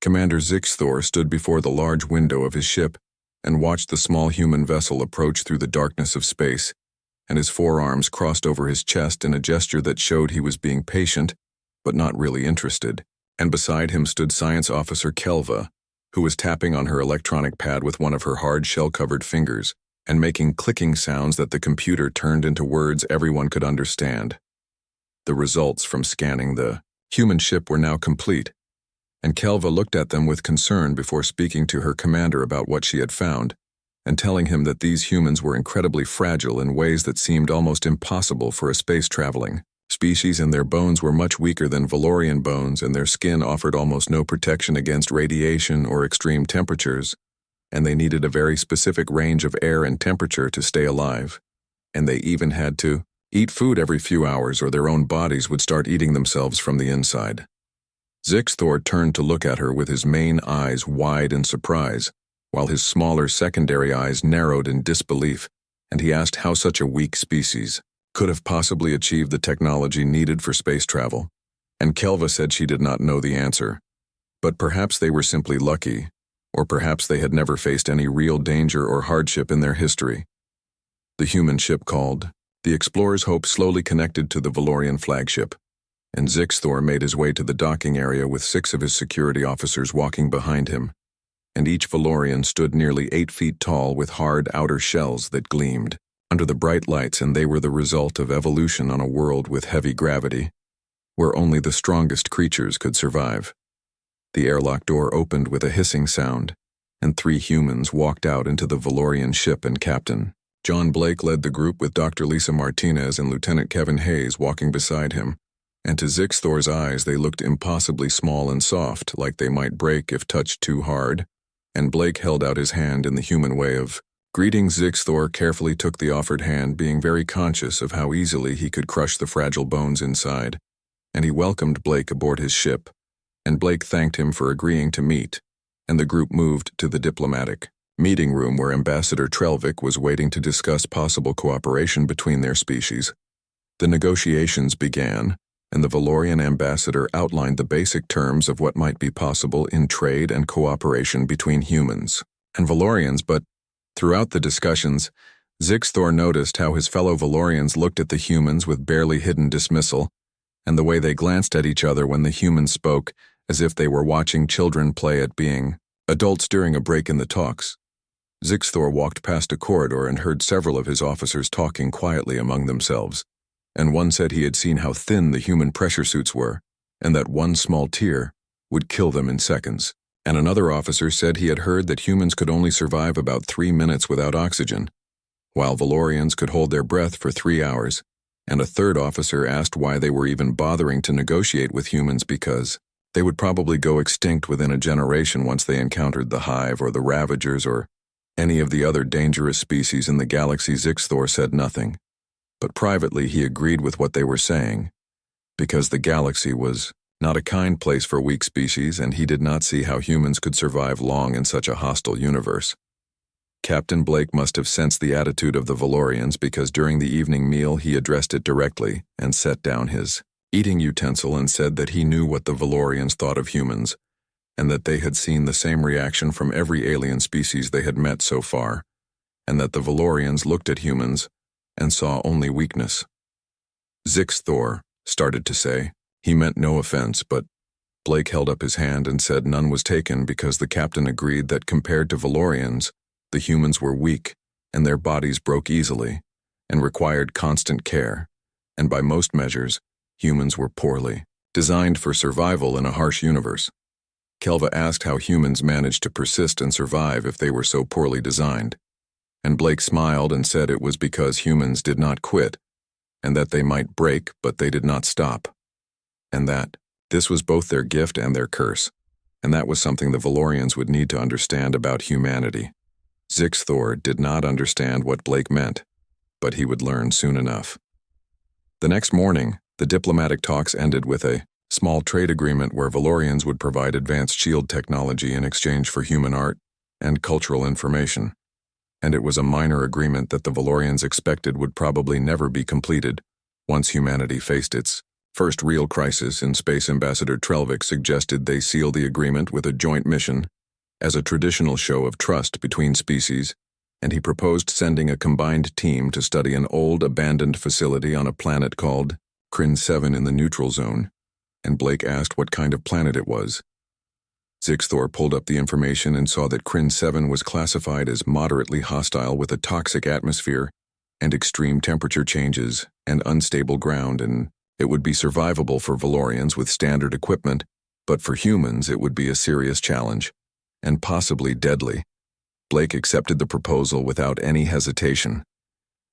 Commander Zixthor stood before the large window of his ship and watched the small human vessel approach through the darkness of space, and his forearms crossed over his chest in a gesture that showed he was being patient, but not really interested. And beside him stood Science Officer Kelva, who was tapping on her electronic pad with one of her hard shell-covered fingers and making clicking sounds that the computer turned into words everyone could understand. The results from scanning the human ship were now complete, and Kelva looked at them with concern before speaking to her commander about what she had found, and telling him that these humans were incredibly fragile in ways that seemed almost impossible for a space-traveling species, and their bones were much weaker than Valorian bones, and their skin offered almost no protection against radiation or extreme temperatures, and they needed a very specific range of air and temperature to stay alive, and they even had to eat food every few hours or their own bodies would start eating themselves from the inside. Zixthor turned to look at her with his main eyes wide in surprise, while his smaller secondary eyes narrowed in disbelief, and he asked how such a weak species could have possibly achieved the technology needed for space travel, and Kelva said she did not know the answer, but perhaps they were simply lucky, or perhaps they had never faced any real danger or hardship in their history. The human ship called the Explorer's Hope slowly connected to the Valorian flagship, and Zixthor made his way to the docking area with 6 of his security officers walking behind him, and each Valorian stood nearly 8 feet tall with hard outer shells that gleamed under the bright lights, and they were the result of evolution on a world with heavy gravity, where only the strongest creatures could survive. The airlock door opened with a hissing sound, and 3 humans walked out into the Valorian ship, and Captain John Blake led the group with Dr. Lisa Martinez and Lieutenant Kevin Hayes walking beside him, and to Zixthor's eyes they looked impossibly small and soft, like they might break if touched too hard, and Blake held out his hand in the human way of greeting. Zixthor carefully took the offered hand, being very conscious of how easily he could crush the fragile bones inside, and he welcomed Blake aboard his ship, and Blake thanked him for agreeing to meet, and the group moved to the diplomatic meeting room where Ambassador Trelvik was waiting to discuss possible cooperation between their species. The negotiations began, and the Valorian ambassador outlined the basic terms of what might be possible in trade and cooperation between humans and Valorians, but throughout the discussions, Zixthor noticed how his fellow Valorians looked at the humans with barely hidden dismissal, and the way they glanced at each other when the humans spoke, as if they were watching children play at being adults during a break in the talks. Zixthor walked past a corridor and heard several of his officers talking quietly among themselves, and one said he had seen how thin the human pressure suits were, and that one small tear would kill them in seconds. And another officer said he had heard that humans could only survive about 3 minutes without oxygen, while Valorians could hold their breath for 3 hours, and a third officer asked why they were even bothering to negotiate with humans, because they would probably go extinct within a generation once they encountered the Hive or the Ravagers or any of the other dangerous species in the galaxy. Zixthor said nothing, but privately he agreed with what they were saying, because the galaxy was not a kind place for weak species, and he did not see how humans could survive long in such a hostile universe. Captain Blake must have sensed the attitude of the Valorians, because during the evening meal he addressed it directly and set down his eating utensil and said that he knew what the Valorians thought of humans, and that they had seen the same reaction from every alien species they had met so far, and that the Valorians looked at humans and saw only weakness. Zixthor started to say he meant no offense, but Blake held up his hand and said none was taken, because the captain agreed that compared to Valorians, the humans were weak, and their bodies broke easily, and required constant care, and by most measures, humans were poorly designed for survival in a harsh universe. Kelva asked how humans managed to persist and survive if they were so poorly designed, and Blake smiled and said it was because humans did not quit, and that they might break but they did not stop, and that this was both their gift and their curse, and that was something the Valorians would need to understand about humanity. Zixthor did not understand what Blake meant, but he would learn soon enough. The next morning, the diplomatic talks ended with a small trade agreement where Valorians would provide advanced shield technology in exchange for human art and cultural information, and it was a minor agreement that the Valorians expected would probably never be completed once humanity faced its First real crisis in space, Ambassador Trelvik suggested they seal the agreement with a joint mission as a traditional show of trust between species, and he proposed sending a combined team to study an old abandoned facility on a planet called Kryn 7 in the neutral zone, and Blake asked what kind of planet it was. Zixthor pulled up the information and saw that Kryn 7 was classified as moderately hostile with a toxic atmosphere and extreme temperature changes and unstable ground, and it would be survivable for Valorians with standard equipment, but for humans it would be a serious challenge, and possibly deadly. Blake accepted the proposal without any hesitation,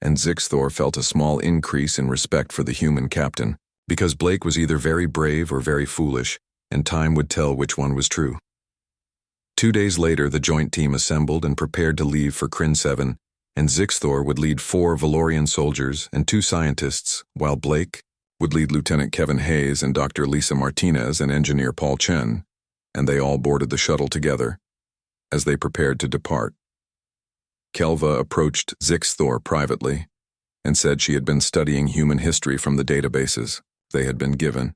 and Zixthor felt a small increase in respect for the human captain, because Blake was either very brave or very foolish, and time would tell which one was true. 2 days later, the joint team assembled and prepared to leave for Kryn 7, and Zixthor would lead 4 Valorian soldiers and 2 scientists, while Blake would lead Lieutenant Kevin Hayes and Dr. Lisa Martinez and Engineer Paul Chen, and they all boarded the shuttle together. As they prepared to depart, Kelva approached Zixthor privately and said she had been studying human history from the databases they had been given.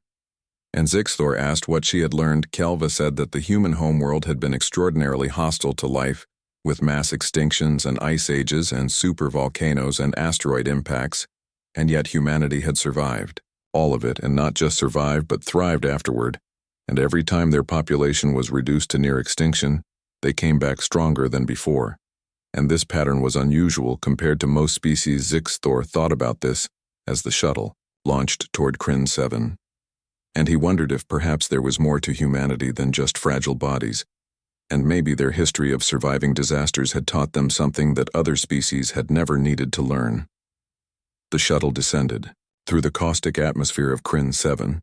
And Zixthor asked what she had learned. Kelva said that the human homeworld had been extraordinarily hostile to life, with mass extinctions and ice ages and supervolcanoes and asteroid impacts, and yet humanity had survived. All of it, and not just survived but thrived afterward, and every time their population was reduced to near extinction, they came back stronger than before. And this pattern was unusual compared to most species. Zixthor thought about this as the shuttle launched toward Kryn 7. And he wondered if perhaps there was more to humanity than just fragile bodies, and maybe their history of surviving disasters had taught them something that other species had never needed to learn. The shuttle descended through the caustic atmosphere of Kryn 7,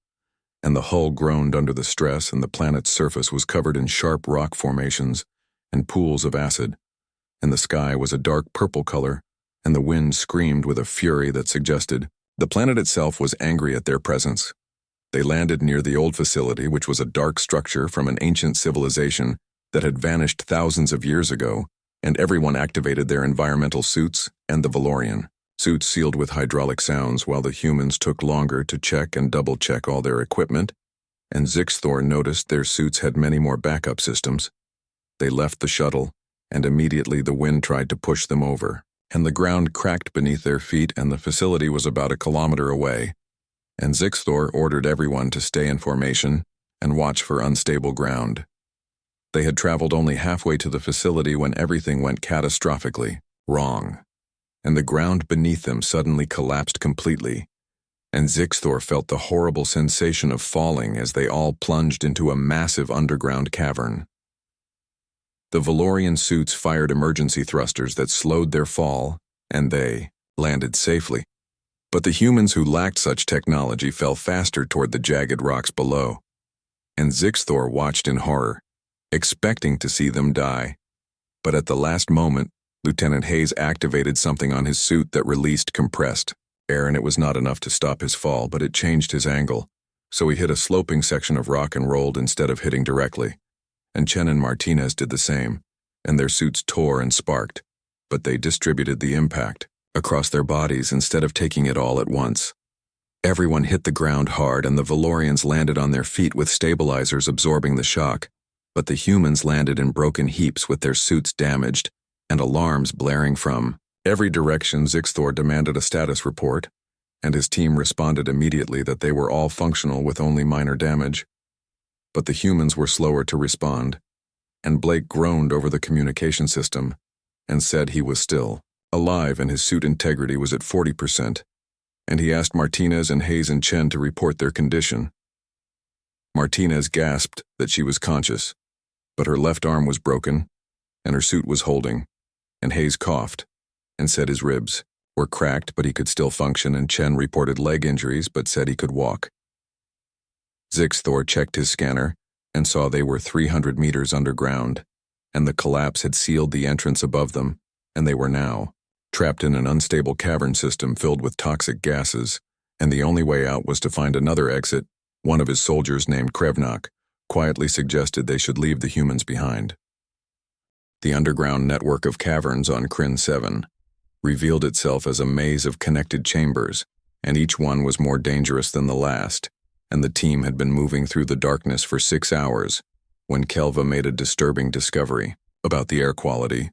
and the hull groaned under the stress, and the planet's surface was covered in sharp rock formations and pools of acid, and the sky was a dark purple color, and the wind screamed with a fury that suggested the planet itself was angry at their presence. They landed near the old facility, which was a dark structure from an ancient civilization that had vanished thousands of years ago, and everyone activated their environmental suits and the Valorian suits sealed with hydraulic sounds, while the humans took longer to check and double-check all their equipment, and Zixthor noticed their suits had many more backup systems. They left the shuttle, and immediately the wind tried to push them over, and the ground cracked beneath their feet, and the facility was about 1 kilometer away, and Zixthor ordered everyone to stay in formation and watch for unstable ground. They had traveled only halfway to the facility when everything went catastrophically wrong, and the ground beneath them suddenly collapsed completely, and Zixthor felt the horrible sensation of falling as they all plunged into a massive underground cavern. The Valorian suits fired emergency thrusters that slowed their fall, and they landed safely. But the humans who lacked such technology fell faster toward the jagged rocks below, and Zixthor watched in horror, expecting to see them die. But at the last moment, Lieutenant Hayes activated something on his suit that released compressed air, and it was not enough to stop his fall, but it changed his angle, so he hit a sloping section of rock and rolled instead of hitting directly. And Chen and Martinez did the same, and their suits tore and sparked, but they distributed the impact across their bodies instead of taking it all at once. Everyone hit the ground hard, and the Valorians landed on their feet with stabilizers absorbing the shock, but the humans landed in broken heaps with their suits damaged and alarms blaring from every direction. Zixthor demanded a status report, and his team responded immediately that they were all functional with only minor damage. But the humans were slower to respond, and Blake groaned over the communication system and said he was still alive and his suit integrity was at 40%, and he asked Martinez and Hayes and Chen to report their condition. Martinez gasped that she was conscious, but her left arm was broken, and her suit was holding, and Hayes coughed and said his ribs were cracked but he could still function, and Chen reported leg injuries but said he could walk. Zixthor checked his scanner and saw they were 300 meters underground, and the collapse had sealed the entrance above them, and they were now trapped in an unstable cavern system filled with toxic gases, and the only way out was to find another exit. One of his soldiers, named Krevnak, quietly suggested they should leave the humans behind. The underground network of caverns on Kryn 7 revealed itself as a maze of connected chambers and each one was more dangerous than the last, and the team had been moving through the darkness for 6 hours when Kelva made a disturbing discovery about the air quality.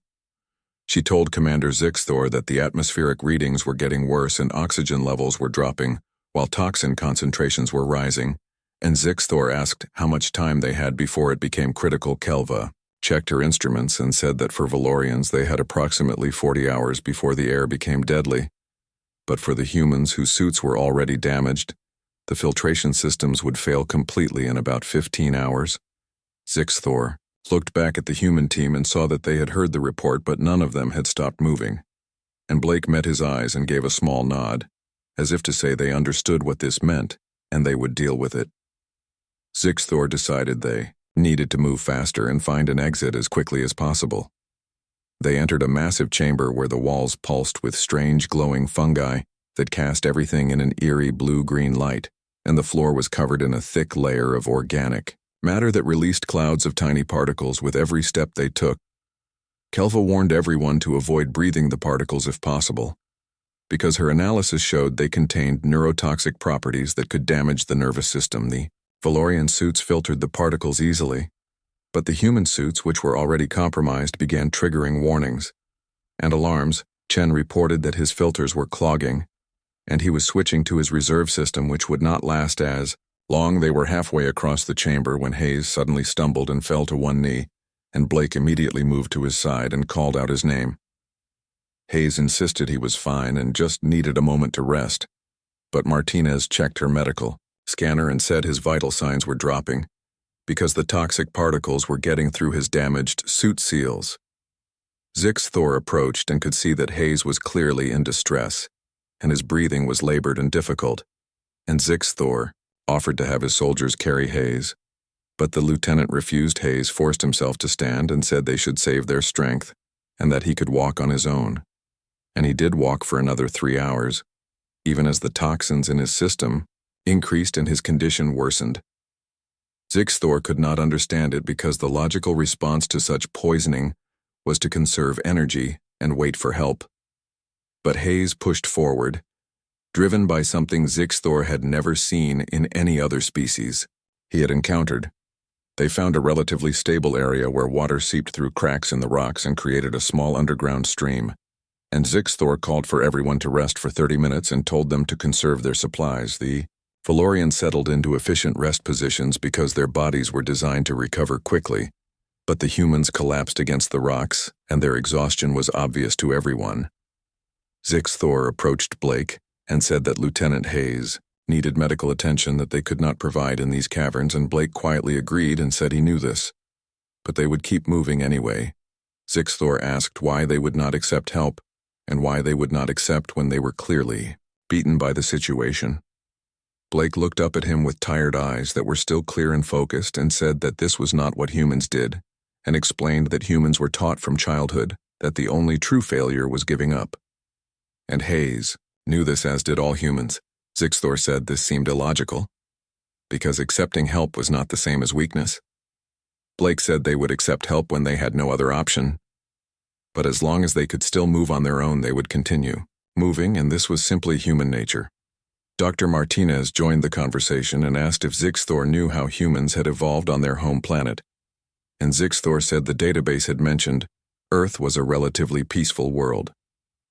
She told Commander Zixthor that the atmospheric readings were getting worse and oxygen levels were dropping, while toxin concentrations were rising, and Zixthor asked how much time they had before it became critical. Kelva checked her instruments and said that for Valorians they had approximately 40 hours before the air became deadly. But for the humans whose suits were already damaged, the filtration systems would fail completely in about 15 hours. Zixthor looked back at the human team and saw that they had heard the report, but none of them had stopped moving. And Blake met his eyes and gave a small nod, as if to say they understood what this meant, and they would deal with it. Zixthor decided they needed to move faster and find an exit as quickly as possible. They entered a massive chamber where the walls pulsed with strange glowing fungi that cast everything in an eerie blue-green light, and the floor was covered in a thick layer of organic matter that released clouds of tiny particles with every step they took. Kelva warned everyone to avoid breathing the particles if possible, because her analysis showed they contained neurotoxic properties that could damage the nervous system. The Valorian suits filtered the particles easily, but the human suits, which were already compromised, began triggering warnings and alarms. Chen reported that his filters were clogging, and he was switching to his reserve system, which would not last as long. They were halfway across the chamber when Hayes suddenly stumbled and fell to one knee, and Blake immediately moved to his side and called out his name. Hayes insisted he was fine and just needed a moment to rest, but Martinez checked her medical scanner and said his vital signs were dropping because the toxic particles were getting through his damaged suit seals. Zixthor approached and could see that Hayes was clearly in distress, and his breathing was labored and difficult, and Zixthor offered to have his soldiers carry Hayes, but the lieutenant refused. Hayes forced himself to stand and said they should save their strength and that he could walk on his own. And he did walk for another 3 hours, even as the toxins in his system increased and his condition worsened. Zixthor could not understand it because the logical response to such poisoning was to conserve energy and wait for help. But Hayes pushed forward, driven by something Zixthor had never seen in any other species he had encountered. They found a relatively stable area where water seeped through cracks in the rocks and created a small underground stream, and Zixthor called for everyone to rest for 30 minutes and told them to conserve their supplies. The Valorians settled into efficient rest positions because their bodies were designed to recover quickly, but the humans collapsed against the rocks, and their exhaustion was obvious to everyone. Zixthor approached Blake and said that Lieutenant Hayes needed medical attention that they could not provide in these caverns, and Blake quietly agreed and said he knew this, but they would keep moving anyway. Zixthor asked why they would not accept help, and why they would not accept when they were clearly beaten by the situation. Blake looked up at him with tired eyes that were still clear and focused and said that this was not what humans did, and explained that humans were taught from childhood that the only true failure was giving up. And Hayes knew this, as did all humans. Zixthor said this seemed illogical, because accepting help was not the same as weakness. Blake said they would accept help when they had no other option, but as long as they could still move on their own, they would continue moving, and this was simply human nature. Dr. Martinez joined the conversation and asked if Zixthor knew how humans had evolved on their home planet, and Zixthor said the database had mentioned Earth was a relatively peaceful world.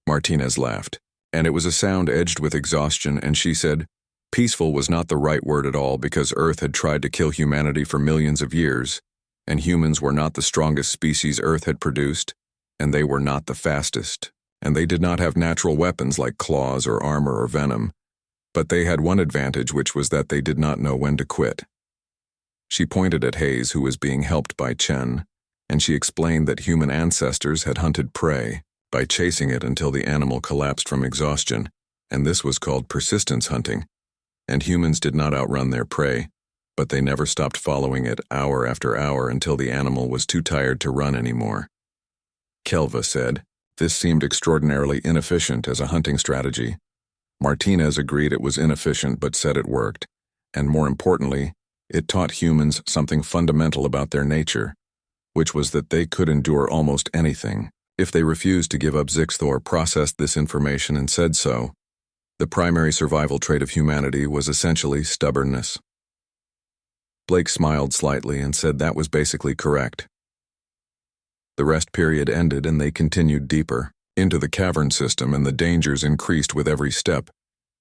Martinez laughed, and it was a sound edged with exhaustion, and she said, peaceful was not the right word at all, because Earth had tried to kill humanity for millions of years, and humans were not the strongest species Earth had produced, and they were not the fastest, and they did not have natural weapons like claws or armor or venom, but they had one advantage, which was that they did not know when to quit. She pointed at Hayes, who was being helped by Chen, and she explained that human ancestors had hunted prey by chasing it until the animal collapsed from exhaustion, and this was called persistence hunting, and humans did not outrun their prey, but they never stopped following it hour after hour until the animal was too tired to run anymore. Kelva said, this seemed extraordinarily inefficient as a hunting strategy. Martinez agreed it was inefficient but said it worked, and more importantly, it taught humans something fundamental about their nature, which was that they could endure almost anything if they refused to give up. Zixthor processed this information and said so, The primary survival trait of humanity was essentially stubbornness. Blake smiled slightly and said that was basically correct. The rest period ended and they continued deeper into the cavern system, and the dangers increased with every step,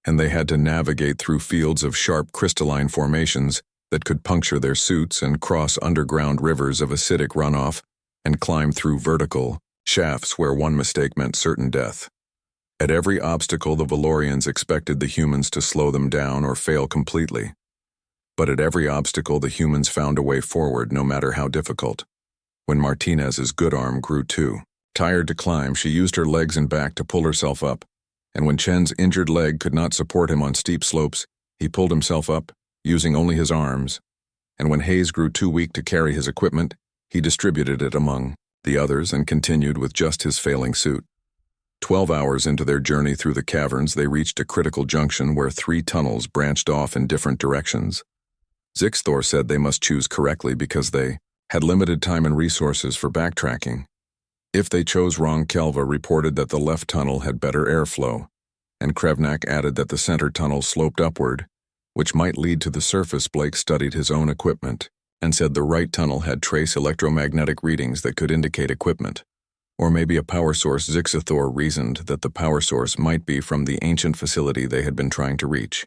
and they had to navigate through fields of sharp crystalline formations that could puncture their suits and cross underground rivers of acidic runoff and climb through vertical shafts where one mistake meant certain death. At every obstacle, the Valorians expected the humans to slow them down or fail completely. But at every obstacle, the humans found a way forward, no matter how difficult. When Martinez's good arm grew too tired to climb, she used her legs and back to pull herself up, and when Chen's injured leg could not support him on steep slopes, he pulled himself up, using only his arms, and when Hayes grew too weak to carry his equipment, he distributed it among the others and continued with just his failing suit. 12 hours into their journey through the caverns, they reached a critical junction where 3 tunnels branched off in different directions. Zixthor said they must choose correctly because they had limited time and resources for backtracking. If they chose wrong, Kelva reported that the left tunnel had better airflow, and Krevnak added that the center tunnel sloped upward, which might lead to the surface. Blake studied his own equipment and said the right tunnel had trace electromagnetic readings that could indicate equipment, or maybe a power source. Zixthor reasoned that the power source might be from the ancient facility they had been trying to reach,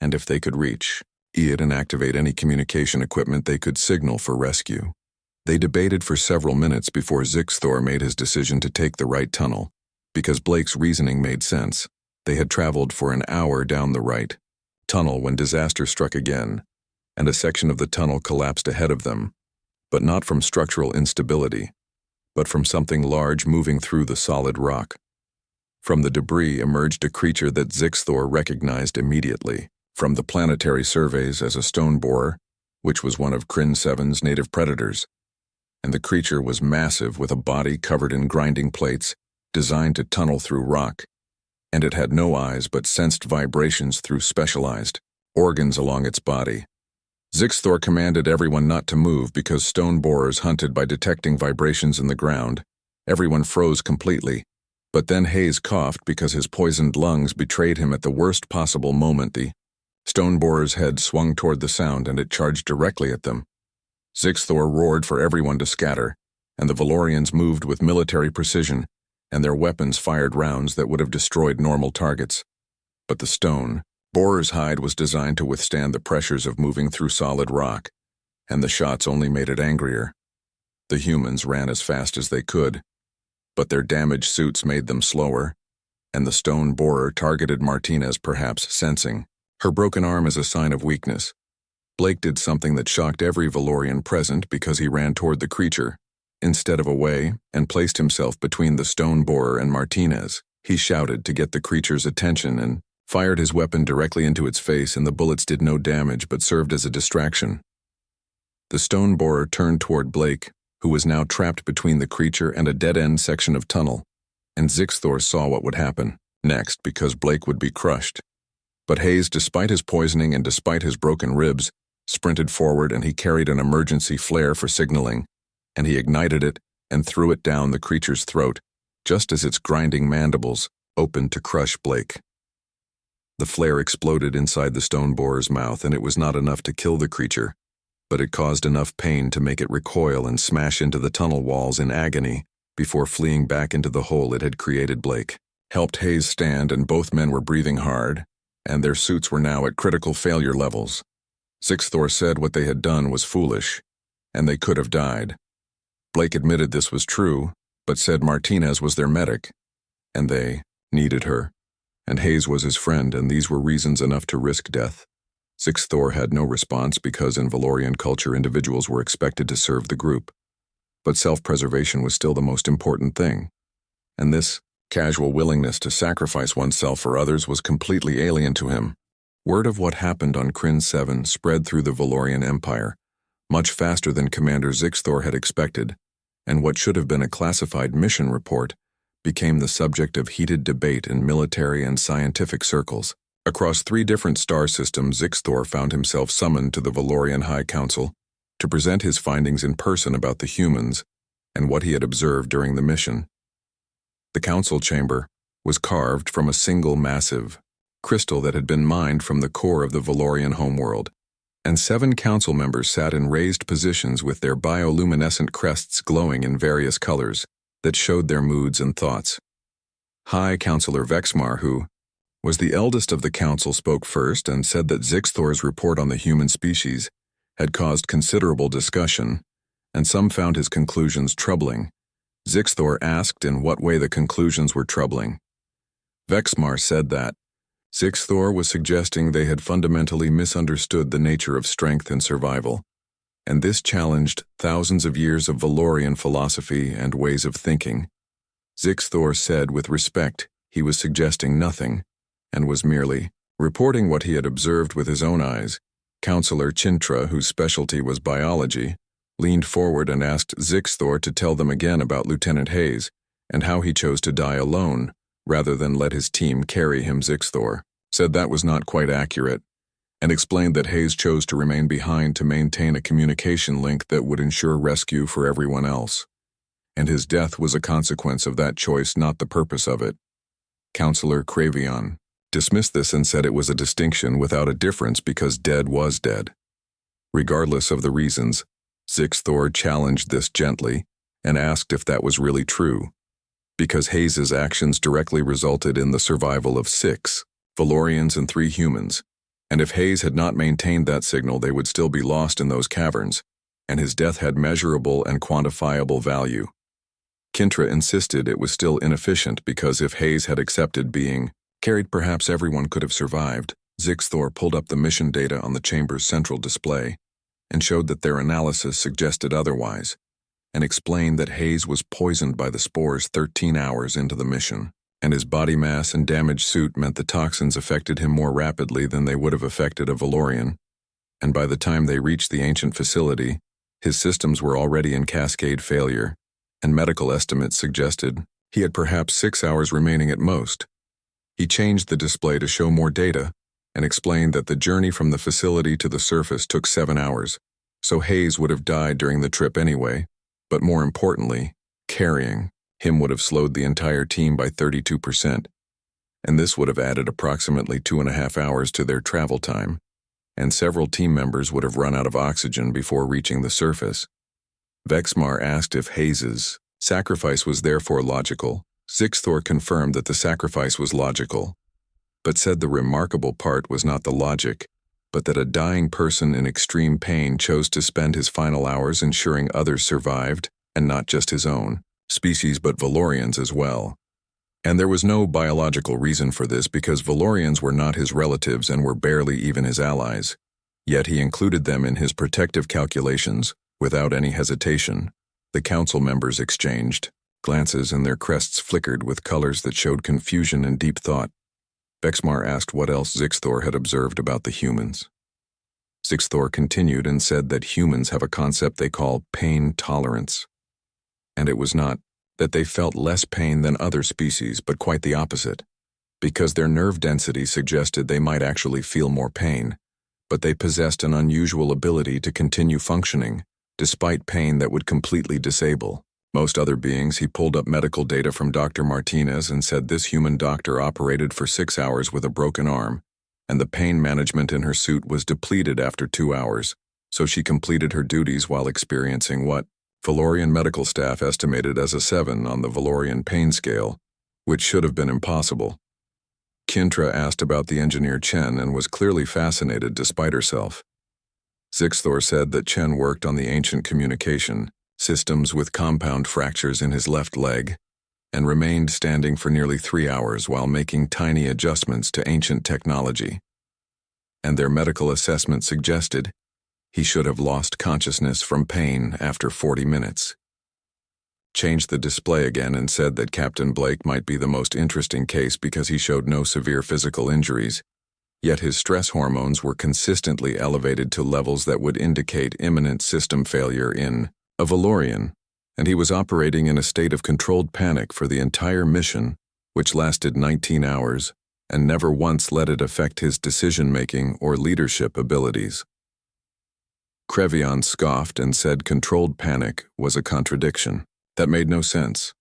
and if they could reach it and activate any communication equipment, they could signal for rescue. They debated for several minutes before Zixthor made his decision to take the right tunnel, because Blake's reasoning made sense. They had traveled for an hour down the right tunnel when disaster struck again, and a section of the tunnel collapsed ahead of them, but not from structural instability, but from something large moving through the solid rock. From the debris emerged a creature that Zixthor recognized immediately from the planetary surveys as a stone borer, which was one of Kryn 7's native predators. And the creature was massive, with a body covered in grinding plates designed to tunnel through rock, and it had no eyes but sensed vibrations through specialized organs along its body. Zixthor commanded everyone not to move because stone borers hunted by detecting vibrations in the ground. Everyone froze completely, but then Hayes coughed because his poisoned lungs betrayed him at the worst possible moment. The stone borer's head swung toward the sound and it charged directly at them. Zixthor roared for everyone to scatter, and the Valorians moved with military precision, and their weapons fired rounds that would have destroyed normal targets. But the stone borer's hide was designed to withstand the pressures of moving through solid rock, and the shots only made it angrier. The humans ran as fast as they could, but their damaged suits made them slower, and the stone borer targeted Martinez, perhaps sensing her broken arm as a sign of weakness. Blake did something that shocked every Valorian present because he ran toward the creature, instead of away, and placed himself between the stone borer and Martinez. He shouted to get the creature's attention and fired his weapon directly into its face, and the bullets did no damage but served as a distraction. The stone borer turned toward Blake, who was now trapped between the creature and a dead-end section of tunnel, and Zixthor saw what would happen next because Blake would be crushed. But Hayes, despite his poisoning and despite his broken ribs, sprinted forward, and he carried an emergency flare for signaling, and he ignited it and threw it down the creature's throat, just as its grinding mandibles opened to crush Blake. The flare exploded inside the stone borer's mouth, and it was not enough to kill the creature, but it caused enough pain to make it recoil and smash into the tunnel walls in agony before fleeing back into the hole it had created. Blake helped Hayes stand, and both men were breathing hard, and their suits were now at critical failure levels. Zixthor said what they had done was foolish, and they could have died. Blake admitted this was true, but said Martinez was their medic, and they needed her, and Hayes was his friend, and these were reasons enough to risk death. Zixthor had no response because in Valorian culture individuals were expected to serve the group, but self-preservation was still the most important thing, and this casual willingness to sacrifice oneself for others was completely alien to him. Word of what happened on Kryn 7 spread through the Valorian Empire, much faster than Commander Zixthor had expected, and what should have been a classified mission report became the subject of heated debate in military and scientific circles. Across 3 different star systems, Zixthor found himself summoned to the Valorian High Council to present his findings in person about the humans and what he had observed during the mission. The council chamber was carved from a single massive crystal that had been mined from the core of the Valorian homeworld, and 7 council members sat in raised positions with their bioluminescent crests glowing in various colors that showed their moods and thoughts. High Counselor Vexmar, who was the eldest of the council, spoke first and said that Zixthor's report on the human species had caused considerable discussion, and some found his conclusions troubling. Zixthor asked in what way the conclusions were troubling. Vexmar said that Zixthor was suggesting they had fundamentally misunderstood the nature of strength and survival, and this challenged thousands of years of Valorian philosophy and ways of thinking. Zixthor said with respect he was suggesting nothing, and was merely reporting what he had observed with his own eyes. Counselor Chintra, whose specialty was biology, leaned forward and asked Zixthor to tell them again about Lieutenant Hayes and how he chose to die alone rather than let his team carry him. Zixthor said that was not quite accurate and explained that Hayes chose to remain behind to maintain a communication link that would ensure rescue for everyone else, and his death was a consequence of that choice, not the purpose of it. Counselor Cravion dismissed this and said it was a distinction without a difference because dead was dead. Regardless of the reasons, Zixthor challenged this gently and asked if that was really true, because Hayes's actions directly resulted in the survival of 6 Valorians and 3 humans, and if Hayes had not maintained that signal they would still be lost in those caverns, and his death had measurable and quantifiable value. Kintra insisted it was still inefficient because if Hayes had accepted being carried, perhaps everyone could have survived. Zixthor pulled up the mission data on the chamber's central display and showed that their analysis suggested otherwise, and explained that Hayes was poisoned by the spores 13 hours into the mission, and his body mass and damaged suit meant the toxins affected him more rapidly than they would have affected a Valorian, and by the time they reached the ancient facility, his systems were already in cascade failure, and medical estimates suggested he had perhaps 6 hours remaining at most. He changed the display to show more data and explained that the journey from the facility to the surface took 7 hours, so Hayes would have died during the trip anyway, but more importantly, carrying him would have slowed the entire team by 32%, and this would have added approximately 2.5 hours to their travel time, and several team members would have run out of oxygen before reaching the surface. Vexmar asked if Hayes's sacrifice was therefore logical. Zixthor confirmed that the sacrifice was logical, but said the remarkable part was not the logic, but that a dying person in extreme pain chose to spend his final hours ensuring others survived, and not just his own species but Valorians as well. And there was no biological reason for this because Valorians were not his relatives and were barely even his allies, yet he included them in his protective calculations without any hesitation. The council members exchanged glances and their crests flickered with colors that showed confusion and deep thought. Vexmar asked what else Zixthor had observed about the humans. Zixthor continued and said that humans have a concept they call pain tolerance, and it was not that they felt less pain than other species, but quite the opposite, because their nerve density suggested they might actually feel more pain, but they possessed an unusual ability to continue functioning, despite pain that would completely disable most other beings. He pulled up medical data from Dr. Martinez and said this human doctor operated for 6 hours with a broken arm, and the pain management in her suit was depleted after 2 hours, so she completed her duties while experiencing what Valorian medical staff estimated as a 7 on the Valorian pain scale, which should have been impossible. Kintra asked about the engineer Chen and was clearly fascinated despite herself. Zixthor said that Chen worked on the ancient communication systems with compound fractures in his left leg, and remained standing for nearly 3 hours while making tiny adjustments to ancient technology. And their medical assessment suggested he should have lost consciousness from pain after 40 minutes. Changed the display again and said that Captain Blake might be the most interesting case because he showed no severe physical injuries, yet his stress hormones were consistently elevated to levels that would indicate imminent system failure in a Valorian, and he was operating in a state of controlled panic for the entire mission, which lasted 19 hours, and never once let it affect his decision-making or leadership abilities. Crevion scoffed and said controlled panic was a contradiction. That made no sense.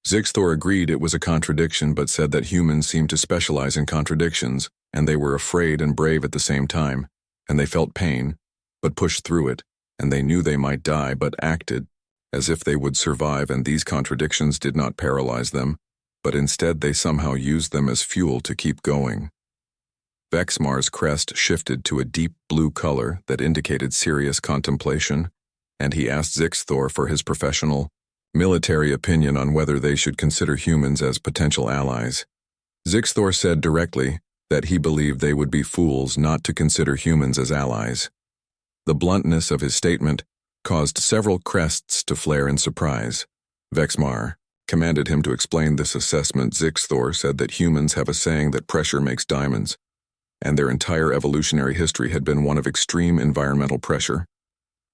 Zixthor agreed it was a contradiction but said that humans seemed to specialize in contradictions, and they were afraid and brave at the same time, and they felt pain, but pushed through it, and they knew they might die but acted as if they would survive, and these contradictions did not paralyze them, but instead they somehow used them as fuel to keep going. Vexmar's crest shifted to a deep blue color that indicated serious contemplation, and he asked Zixthor for his professional, military opinion on whether they should consider humans as potential allies. Zixthor said directly that he believed they would be fools not to consider humans as allies. The bluntness of his statement caused several crests to flare in surprise. Vexmar commanded him to explain this assessment. Zixthor said that humans have a saying that pressure makes diamonds, and their entire evolutionary history had been one of extreme environmental pressure.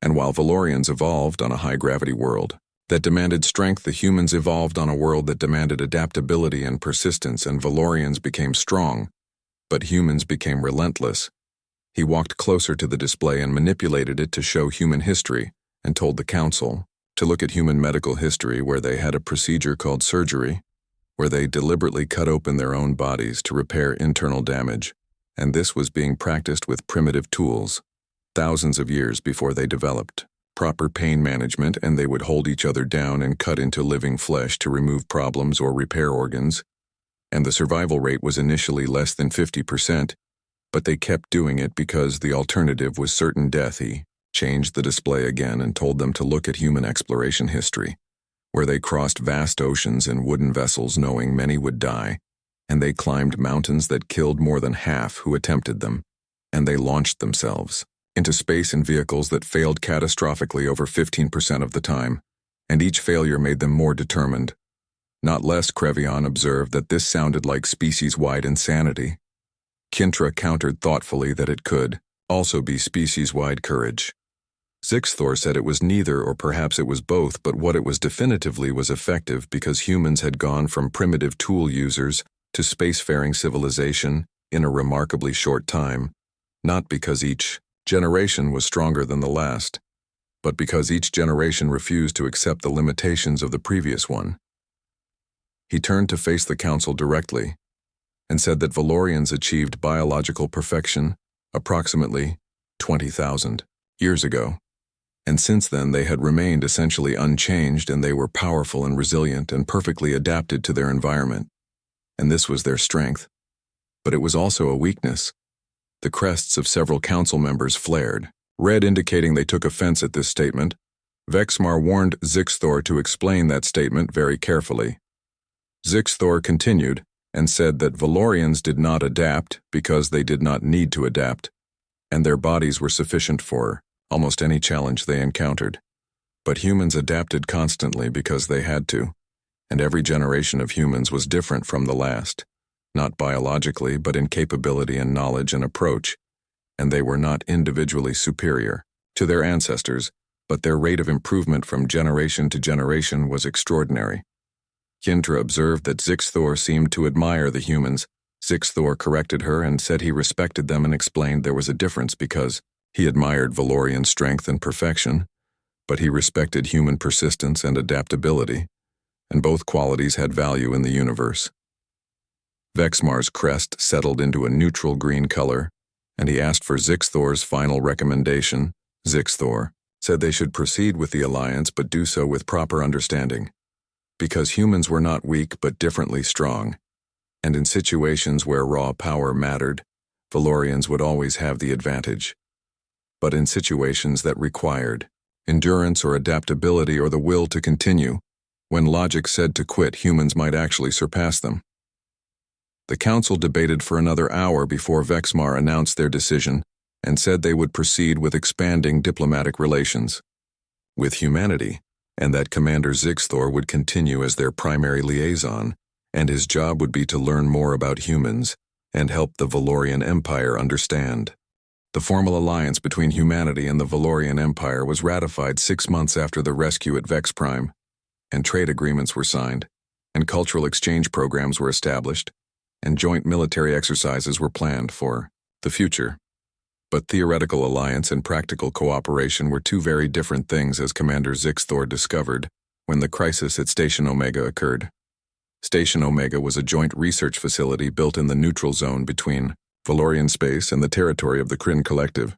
And while Valorians evolved on a high-gravity world that demanded strength, the humans evolved on a world that demanded adaptability and persistence, and Valorians became strong, but humans became relentless. He walked closer to the display and manipulated it to show human history, and told the council to look at human medical history, where they had a procedure called surgery, where they deliberately cut open their own bodies to repair internal damage, and this was being practiced with primitive tools, thousands of years before they developed proper pain management, and they would hold each other down and cut into living flesh to remove problems or repair organs, and the survival rate was initially less than 50%, but they kept doing it because the alternative was certain death. He changed the display again and told them to look at human exploration history, where they crossed vast oceans in wooden vessels knowing many would die, and they climbed mountains that killed more than half who attempted them, and they launched themselves into space in vehicles that failed catastrophically over 15% of the time, and each failure made them more determined. Not less, Crevion observed that this sounded like species-wide insanity. Kintra countered thoughtfully that it could also be species-wide courage. Zixthor said it was neither, or perhaps it was both, but what it was definitively was effective because humans had gone from primitive tool users to spacefaring civilization in a remarkably short time, not because each generation was stronger than the last, but because each generation refused to accept the limitations of the previous one. He turned to face the council directly and said that Valorians achieved biological perfection approximately 20,000 years ago, and since then they had remained essentially unchanged, and they were powerful and resilient and perfectly adapted to their environment, and this was their strength. But it was also a weakness. The crests of several council members flared, red indicating they took offense at this statement. Vexmar warned Zixthor to explain that statement very carefully. Zixthor continued and said that Valorians did not adapt because they did not need to adapt, and their bodies were sufficient for almost any challenge they encountered. But humans adapted constantly because they had to, and every generation of humans was different from the last, not biologically but in capability and knowledge and approach, and they were not individually superior to their ancestors, but their rate of improvement from generation to generation was extraordinary. Kintra observed that Zixthor seemed to admire the humans. Zixthor corrected her and said he respected them and explained there was a difference because he admired Valorian strength and perfection, but he respected human persistence and adaptability, and both qualities had value in the universe. Vexmar's crest settled into a neutral green color, and he asked for Zixthor's final recommendation. Zixthor said they should proceed with the alliance but do so with proper understanding, because humans were not weak but differently strong, and in situations where raw power mattered, Valorians would always have the advantage. But in situations that required endurance or adaptability or the will to continue, when logic said to quit, humans might actually surpass them. The council debated for another hour before Vexmar announced their decision and said they would proceed with expanding diplomatic relations with humanity, and that Commander Zixthor would continue as their primary liaison, and his job would be to learn more about humans and help the Valorian Empire understand. The formal alliance between humanity and the Valorian Empire was ratified 6 months after the rescue at Vex Prime, and trade agreements were signed, and cultural exchange programs were established, and joint military exercises were planned for the future. But theoretical alliance and practical cooperation were two very different things, as Commander Zixthor discovered when the crisis at Station Omega occurred. Station Omega was a joint research facility built in the neutral zone between Valorian space and the territory of the Kryn Collective,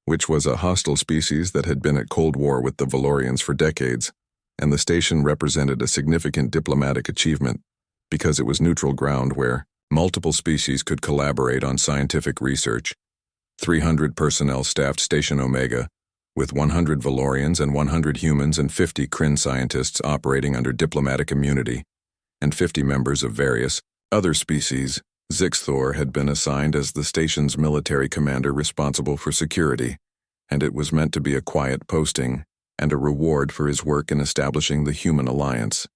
which was a hostile species that had been at Cold War with the Valorians for decades, and the station represented a significant diplomatic achievement because it was neutral ground where multiple species could collaborate on scientific research. 300 personnel staffed Station Omega, with 100 Valorians and 100 humans and 50 Kryn scientists operating under diplomatic immunity, and 50 members of various other species. Zixthor had been assigned as the station's military commander responsible for security, and it was meant to be a quiet posting and a reward for his work in establishing the human alliance.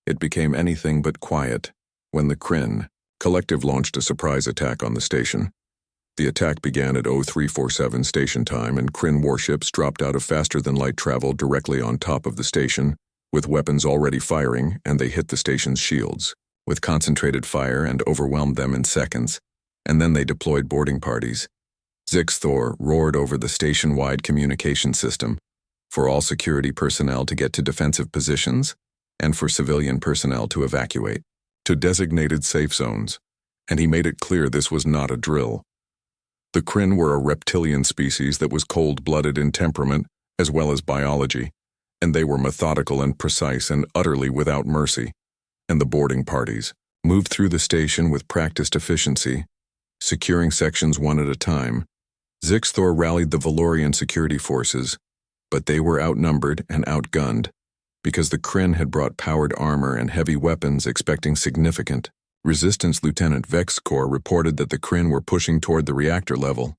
It became anything but quiet when the Kryn Collective launched a surprise attack on the station. The attack began at 0347 station time, and Kryn warships dropped out of faster-than-light travel directly on top of the station, with weapons already firing, and they hit the station's shields with concentrated fire and overwhelmed them in seconds, and then they deployed boarding parties. Zixthor roared over the station-wide communication system for all security personnel to get to defensive positions and for civilian personnel to evacuate to designated safe zones, and he made it clear this was not a drill. The Kryn were a reptilian species that was cold-blooded in temperament as well as biology, and they were methodical and precise and utterly without mercy. And the boarding parties moved through the station with practiced efficiency, securing sections one at a time. Zixthor rallied the Valorian security forces, but they were outnumbered and outgunned, because the Kryn had brought powered armor and heavy weapons expecting significant resistance. Lieutenant Vexcor reported that the Kryn were pushing toward the reactor level,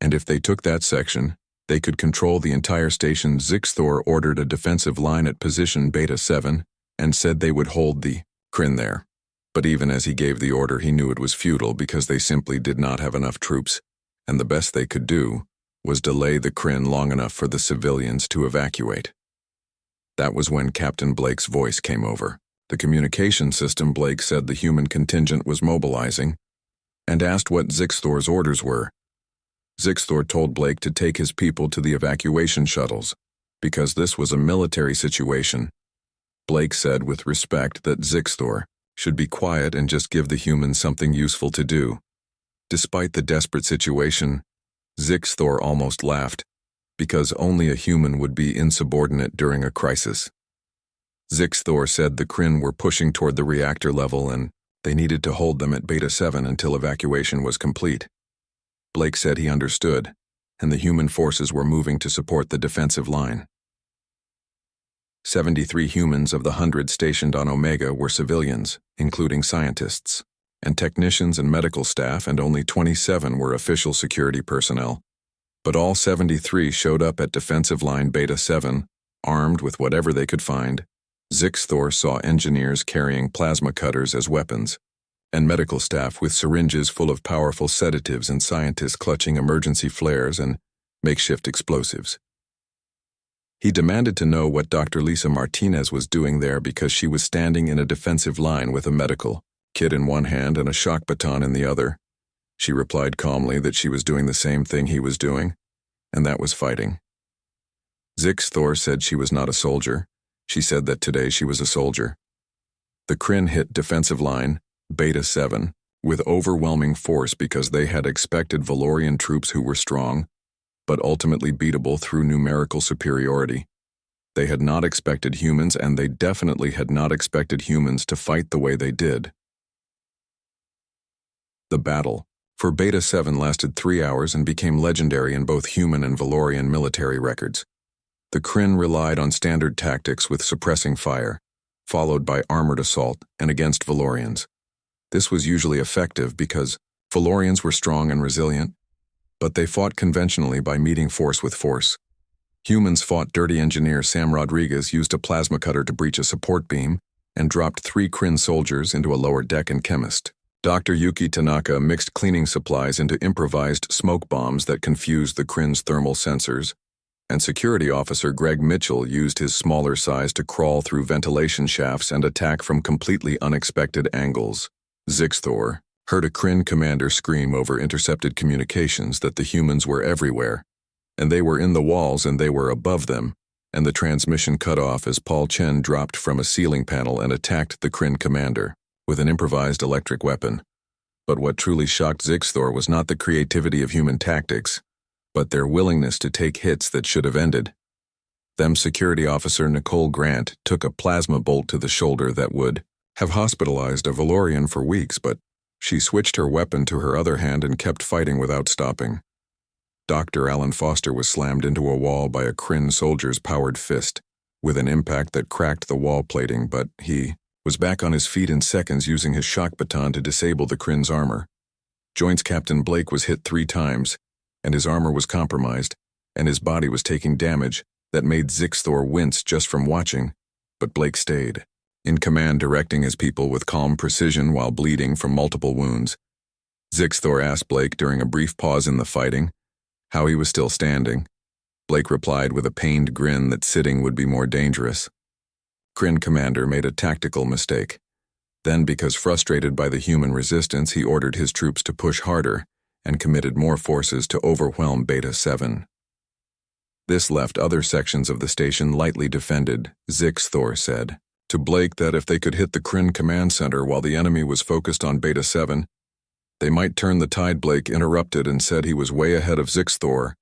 and if they took that section, they could control the entire station. Zixthor ordered a defensive line at position Beta 7 and said they would hold the Kryn there. But even as he gave the order, he knew it was futile because they simply did not have enough troops, and the best they could do was delay the Kryn long enough for the civilians to evacuate. That was when Captain Blake's voice came over the communication system. Blake said the human contingent was mobilizing and asked what Zixthor's orders were. Zixthor told Blake to take his people to the evacuation shuttles because this was a military situation. Blake said with respect that Zixthor should be quiet and just give the humans something useful to do. Despite the desperate situation, Zixthor almost laughed, because only a human would be insubordinate during a crisis. Zixthor said the Kryn were pushing toward the reactor level and they needed to hold them at Beta 7 until evacuation was complete. Blake said he understood, and the human forces were moving to support the defensive line. 73 humans of the 100 stationed on Omega were civilians, including scientists and technicians and medical staff, and only 27 were official security personnel. But all 73 showed up at defensive line Beta 7, armed with whatever they could find. Zixthor saw engineers carrying plasma cutters as weapons, and medical staff with syringes full of powerful sedatives, and scientists clutching emergency flares and makeshift explosives. He demanded to know what Dr. Lisa Martinez was doing there because she was standing in a defensive line with a medical kit in one hand and a shock baton in the other. She replied calmly that she was doing the same thing he was doing, and that was fighting. Zixthor said she was not a soldier. She said that today she was a soldier. The Kryn hit defensive line Beta 7 with overwhelming force because they had expected Valorian troops who were strong, but ultimately beatable through numerical superiority. They had not expected humans, and they definitely had not expected humans to fight the way they did. The battle for Beta 7 lasted 3 hours and became legendary in both human and Valorian military records. The Kryn relied on standard tactics with suppressing fire, followed by armored assault and against Valorians. This was usually effective because Valorians were strong and resilient, but they fought conventionally by meeting force with force. Humans fought. Dirty engineer Sam Rodriguez used a plasma cutter to breach a support beam and dropped 3 Kryn soldiers into a lower deck, and chemist Dr. Yuki Tanaka mixed cleaning supplies into improvised smoke bombs that confused the Kryn's thermal sensors, and security officer Greg Mitchell used his smaller size to crawl through ventilation shafts and attack from completely unexpected angles. Zixthor heard a Kryn commander scream over intercepted communications that the humans were everywhere, and they were in the walls and they were above them, and the transmission cut off as Paul Chen dropped from a ceiling panel and attacked the Kryn commander with an improvised electric weapon. But what truly shocked Zixthor was not the creativity of human tactics, but their willingness to take hits that should have ended. Security Officer Nicole Grant took a plasma bolt to the shoulder that would have hospitalized a Valorian for weeks, but she switched her weapon to her other hand and kept fighting without stopping. Dr. Alan Foster was slammed into a wall by a Kryn soldier's powered fist, with an impact that cracked the wall plating, but he was back on his feet in seconds using his shock baton to disable the Kryn's armor. Joint's Captain Blake was hit 3 times, and his armor was compromised, and his body was taking damage that made Zixthor wince just from watching, but Blake stayed, in command, directing his people with calm precision while bleeding from multiple wounds. Zixthor asked Blake during a brief pause in the fighting how he was still standing. Blake replied with a pained grin that sitting would be more dangerous. Kryn commander made a tactical mistake. Then, because frustrated by the human resistance, he ordered his troops to push harder and committed more forces to overwhelm Beta 7. This left other sections of the station lightly defended, Zixthor said to Blake that if they could hit the Kryn command center while the enemy was focused on Beta 7, they might turn the tide. Blake interrupted and said he was way ahead of Zixthor,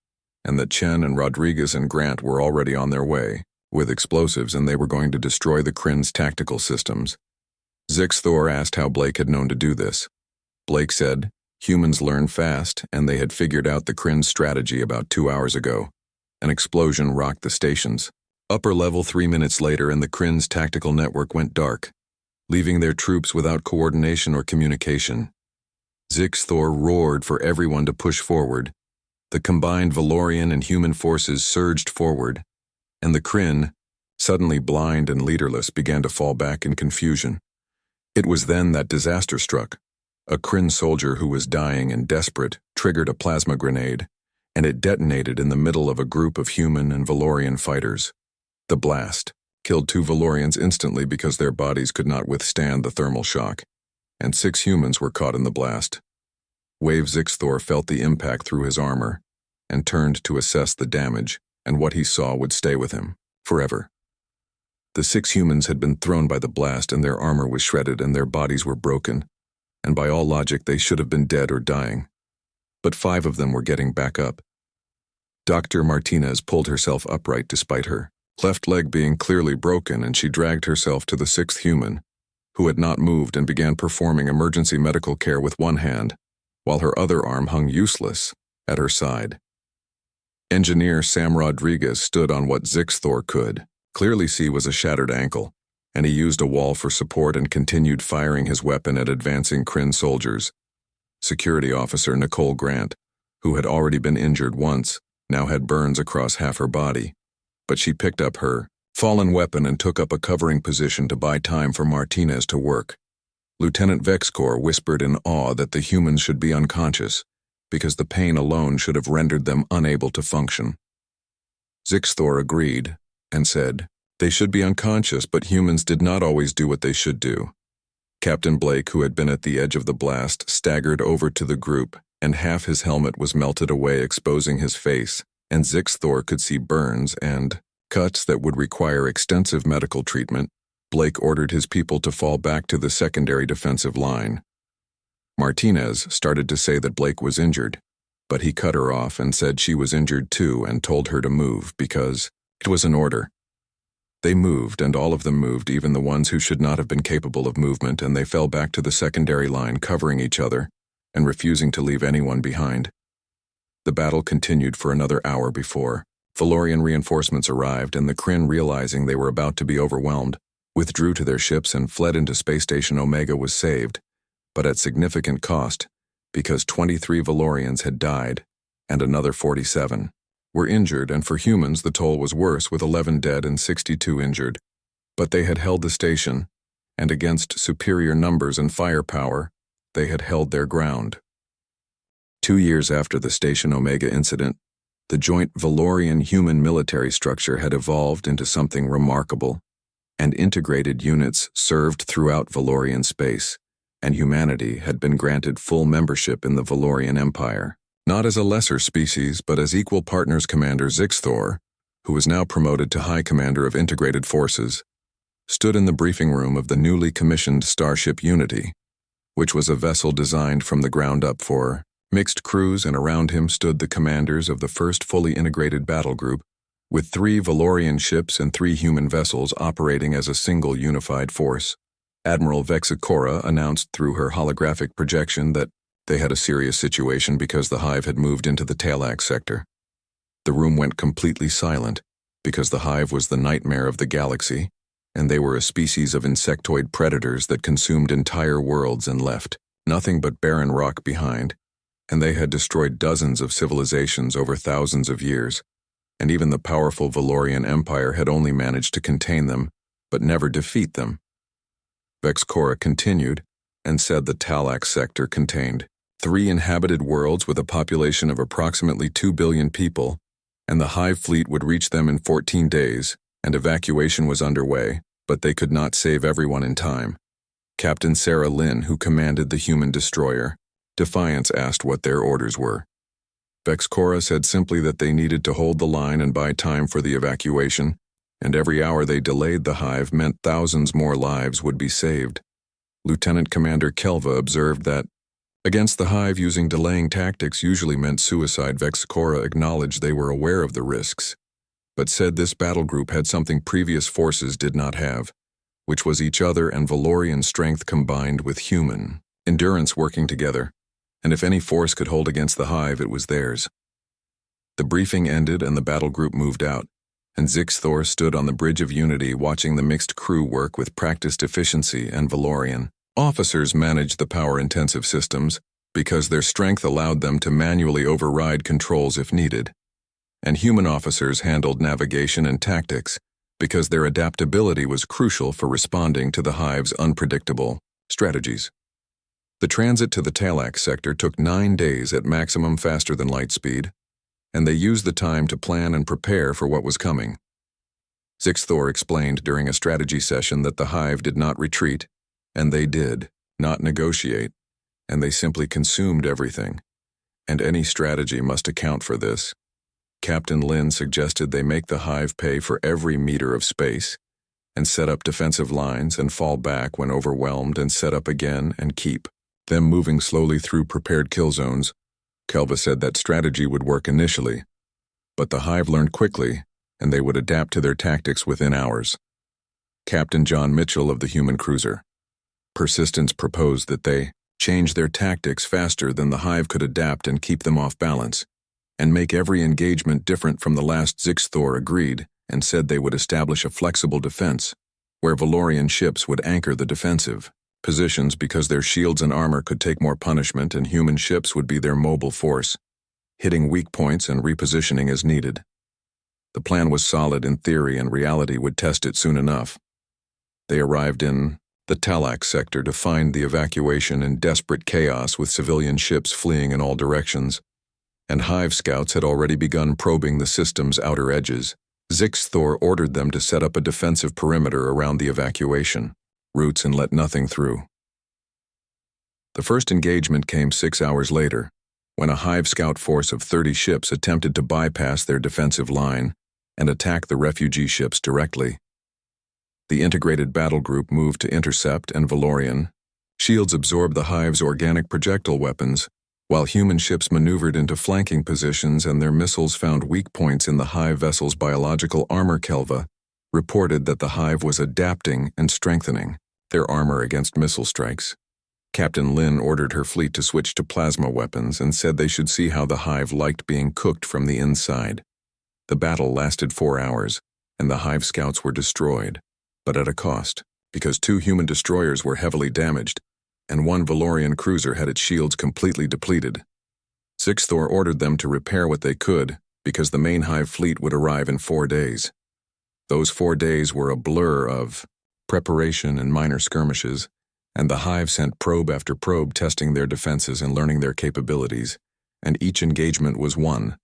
and that Chen and Rodriguez and Grant were already on their way with explosives and they were going to destroy the Kryn's tactical systems. Zixthor asked how Blake had known to do this. Blake said, humans learn fast, and they had figured out the Kryn's strategy about 2 hours ago. An explosion rocked the stations. Upper level 3 minutes later, and the Kryn's tactical network went dark, leaving their troops without coordination or communication. Zixthor roared for everyone to push forward. The combined Valorian and human forces surged forward, and the Kryn, suddenly blind and leaderless, began to fall back in confusion. It was then that disaster struck. A Kryn soldier who was dying and desperate triggered a plasma grenade, and it detonated in the middle of a group of human and Valorian fighters. The blast killed 2 Valorians instantly because their bodies could not withstand the thermal shock, and 6 humans were caught in the blast. Wave Zixthor felt the impact through his armor and turned to assess the damage, and what he saw would stay with him forever. The 6 humans had been thrown by the blast, and their armor was shredded and their bodies were broken, and by all logic they should have been dead or dying. But 5 of them were getting back up. Dr. Martinez pulled herself upright despite her left leg being clearly broken, and she dragged herself to the 6th human, who had not moved, and began performing emergency medical care with one hand, while her other arm hung useless at her side. Engineer Sam Rodriguez stood on what Zixthor could clearly see was a shattered ankle, and he used a wall for support and continued firing his weapon at advancing Kryn soldiers. Security Officer Nicole Grant, who had already been injured once, now had burns across half her body, but she picked up her fallen weapon and took up a covering position to buy time for Martinez to work. Lieutenant Vexcor whispered in awe that the humans should be unconscious, because the pain alone should have rendered them unable to function. Zixthor agreed and said, they should be unconscious, but humans did not always do what they should do. Captain Blake, who had been at the edge of the blast, staggered over to the group, and half his helmet was melted away, exposing his face, and Zixthor could see burns and cuts that would require extensive medical treatment. Blake ordered his people to fall back to the secondary defensive line. Martinez started to say that Blake was injured, but he cut her off and said she was injured too and told her to move because it was an order. They moved, and all of them moved, even the ones who should not have been capable of movement, and they fell back to the secondary line, covering each other and refusing to leave anyone behind. The battle continued for another hour before Valorian reinforcements arrived, and the Kryn, realizing they were about to be overwhelmed, withdrew to their ships and fled into Space Station Omega. Was saved, but at significant cost, because 23 Valorians had died, and another 47 were injured, and for humans the toll was worse, with 11 dead and 62 injured. But they had held the station, and against superior numbers and firepower, they had held their ground. 2 years after the Station Omega incident, the joint Valorian-human military structure had evolved into something remarkable, and integrated units served throughout Valorian space, and humanity had been granted full membership in the Valorian Empire, not as a lesser species but as equal partners. Commander Zixthor, who was now promoted to High Commander of Integrated Forces, stood in the briefing room of the newly commissioned starship Unity, which was a vessel designed from the ground up for mixed crews, and around him stood the commanders of the first fully integrated battle group, with 3 Valorian ships and 3 human vessels operating as a single unified force. Admiral Vexicora announced through her holographic projection that they had a serious situation because the Hive had moved into the Talax sector. The room went completely silent because the Hive was the nightmare of the galaxy, and they were a species of insectoid predators that consumed entire worlds and left nothing but barren rock behind, and they had destroyed dozens of civilizations over thousands of years, and even the powerful Valorian Empire had only managed to contain them, but never defeat them. Vexcora continued and said the Talax sector contained 3 inhabited worlds with a population of approximately 2 billion people, and the Hive fleet would reach them in 14 days, and evacuation was underway, but they could not save everyone in time. Captain Sarah Lynn, who commanded the human destroyer, Defiance, asked what their orders were. Vexcora said simply that they needed to hold the line and buy time for the evacuation, and every hour they delayed the Hive meant thousands more lives would be saved. Lieutenant Commander Kelva observed that against the Hive, using delaying tactics usually meant suicide. Vexcora acknowledged they were aware of the risks, but said this battle group had something previous forces did not have, which was each other and Valorian strength combined with human endurance working together, and if any force could hold against the Hive, it was theirs. The briefing ended and the battle group moved out, and Zixthor stood on the Bridge of Unity watching the mixed crew work with practiced efficiency, and Valorian officers managed the power-intensive systems because their strength allowed them to manually override controls if needed, and human officers handled navigation and tactics because their adaptability was crucial for responding to the Hive's unpredictable strategies. The transit to the Talax sector took 9 days at maximum faster than light speed, and they used the time to plan and prepare for what was coming. Zixthor explained during a strategy session that the Hive did not retreat, and they did not negotiate, and they simply consumed everything, and any strategy must account for this. Captain Lin suggested they make the Hive pay for every meter of space, and set up defensive lines and fall back when overwhelmed and set up again and keep them moving slowly through prepared kill zones. Kelva said that strategy would work initially, but the Hive learned quickly, and they would adapt to their tactics within hours. Captain John Mitchell of the human cruiser Persistence proposed that they change their tactics faster than the Hive could adapt and keep them off balance, and make every engagement different from the last. Zixthor agreed and said they would establish a flexible defense, where Valorian ships would anchor the defensive positions because their shields and armor could take more punishment, and human ships would be their mobile force, hitting weak points and repositioning as needed. The plan was solid in theory, and reality would test it soon enough. They arrived in the Talax sector to find the evacuation in desperate chaos, with civilian ships fleeing in all directions, and Hive scouts had already begun probing the system's outer edges. Zixthor ordered them to set up a defensive perimeter around the evacuation routes and let nothing through. The first engagement came 6 hours later, when a Hive scout force of 30 ships attempted to bypass their defensive line and attack the refugee ships directly. The integrated battle group moved to intercept, and Valorian shields absorbed the Hive's organic projectile weapons, while human ships maneuvered into flanking positions and their missiles found weak points in the Hive vessel's biological armor. Kelva reported that the Hive was adapting and strengthening their armor against missile strikes. Captain Lin ordered her fleet to switch to plasma weapons and said they should see how the Hive liked being cooked from the inside. The battle lasted 4 hours, and the Hive scouts were destroyed, but at a cost, because 2 human destroyers were heavily damaged, and 1 Valorian cruiser had its shields completely depleted. Zixthor ordered them to repair what they could, because the main Hive fleet would arrive in 4 days. Those 4 days were a blur of preparation and minor skirmishes, and the Hive sent probe after probe testing their defenses and learning their capabilities, and each engagement was won,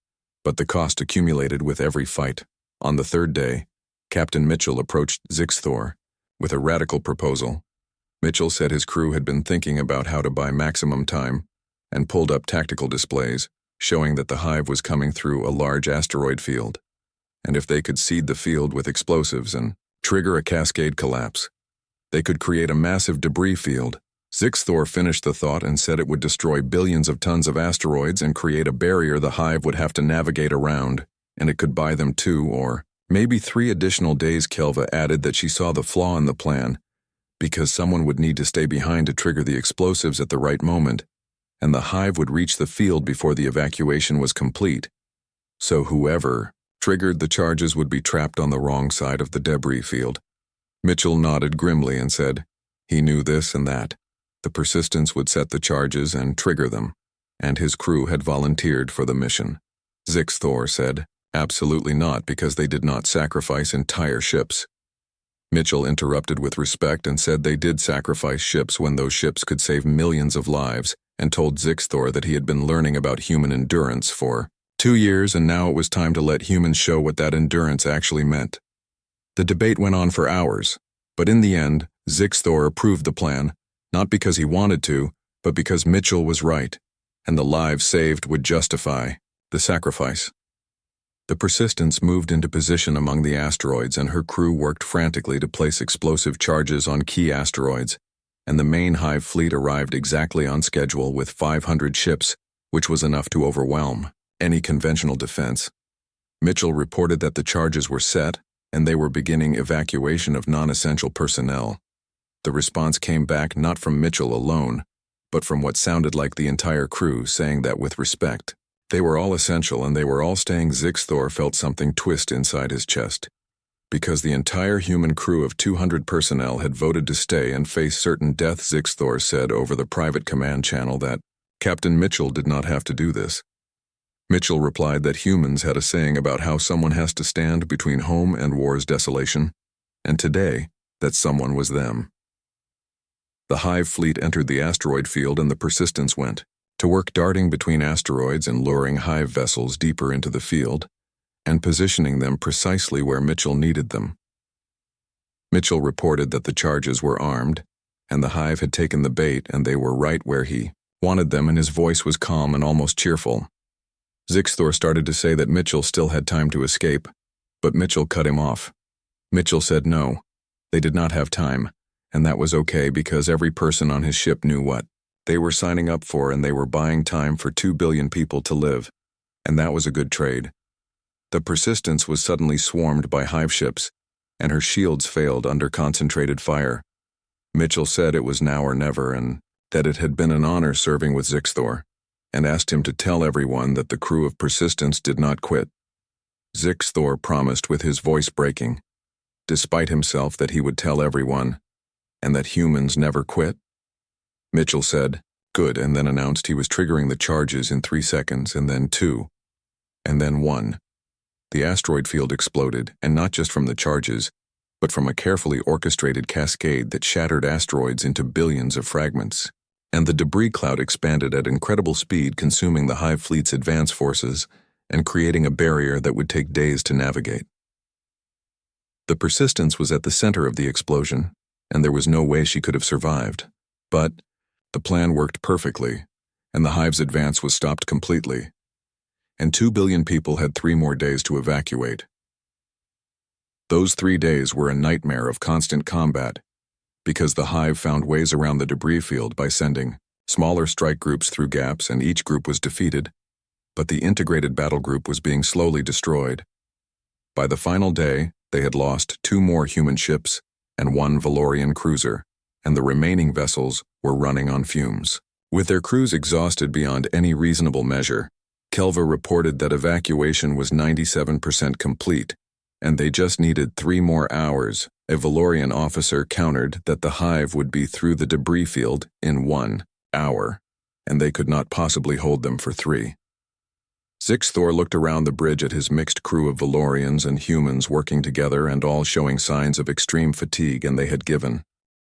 but the cost accumulated with every fight. On the 3rd day, Captain Mitchell approached Zixthor with a radical proposal. Mitchell said his crew had been thinking about how to buy maximum time and pulled up tactical displays showing that the Hive was coming through a large asteroid field. and if they could seed the field with explosives and trigger a cascade collapse, they could create a massive debris field. Zixthor finished the thought and said it would destroy billions of tons of asteroids and create a barrier the hive would have to navigate around, and it could buy them 2 or maybe 3 additional days. Kelva added that she saw the flaw in the plan, because someone would need to stay behind to trigger the explosives at the right moment, and the hive would reach the field before the evacuation was complete. So whoever triggered the charges would be trapped on the wrong side of the debris field. Mitchell nodded grimly and said he knew this and that. The Persistence would set the charges and trigger them, and his crew had volunteered for the mission. Zixthor said, absolutely not, because they did not sacrifice entire ships. Mitchell interrupted with respect and said they did sacrifice ships when those ships could save millions of lives, and told Zixthor that he had been learning about human endurance for 2 years, and now it was time to let humans show what that endurance actually meant. The debate went on for hours, but in the end, Zixthor approved the plan, not because he wanted to, but because Mitchell was right, and the lives saved would justify the sacrifice. The Persistence moved into position among the asteroids, and her crew worked frantically to place explosive charges on key asteroids, and the main hive fleet arrived exactly on schedule with 500 ships, which was enough to overwhelm any conventional defense. Mitchell reported that the charges were set, and they were beginning evacuation of non-essential personnel. The response came back not from Mitchell alone, but from what sounded like the entire crew, saying that with respect, they were all essential and they were all staying. Zixthor felt something twist inside his chest. Because the entire human crew of 200 personnel had voted to stay and face certain death, Zixthor said over the private command channel that Captain Mitchell did not have to do this. Mitchell replied that humans had a saying about how someone has to stand between home and war's desolation, and today, that someone was them. The hive fleet entered the asteroid field, and the Persistence went to work darting between asteroids and luring hive vessels deeper into the field, and positioning them precisely where Mitchell needed them. Mitchell reported that the charges were armed, and the hive had taken the bait, and they were right where he wanted them, and his voice was calm and almost cheerful. Zixthor started to say that Mitchell still had time to escape, but Mitchell cut him off. Mitchell said no, they did not have time, and that was okay because every person on his ship knew what they were signing up for, and they were buying time for 2 billion people to live, and that was a good trade. The Persistence was suddenly swarmed by hive ships, and her shields failed under concentrated fire. Mitchell said it was now or never, and that it had been an honor serving with Zixthor, and asked him to tell everyone that the crew of Persistence did not quit. Zixthor promised with his voice breaking, despite himself, that he would tell everyone, and that humans never quit. Mitchell said, good, and then announced he was triggering the charges in 3 seconds, and then 2, and then 1. The asteroid field exploded, and not just from the charges, but from a carefully orchestrated cascade that shattered asteroids into billions of fragments. And the debris cloud expanded at incredible speed, consuming the hive fleet's advance forces and creating a barrier that would take days to navigate. The Persistence was at the center of the explosion, and there was no way she could have survived. But the plan worked perfectly, and the hive's advance was stopped completely, and 2 billion people had 3 more days to evacuate. Those 3 days were a nightmare of constant combat, because the hive found ways around the debris field by sending smaller strike groups through gaps, and each group was defeated, but the integrated battle group was being slowly destroyed. By the final day, they had lost 2 more human ships and 1 Valorian cruiser, and the remaining vessels were running on fumes. With their crews exhausted beyond any reasonable measure, Kelva reported that evacuation was 97% complete, and they just needed 3 more hours. A Valorian officer countered that the hive would be through the debris field in 1 hour, and they could not possibly hold them for 3. Zixthor looked around the bridge at his mixed crew of Valorians and humans working together and all showing signs of extreme fatigue, and they had given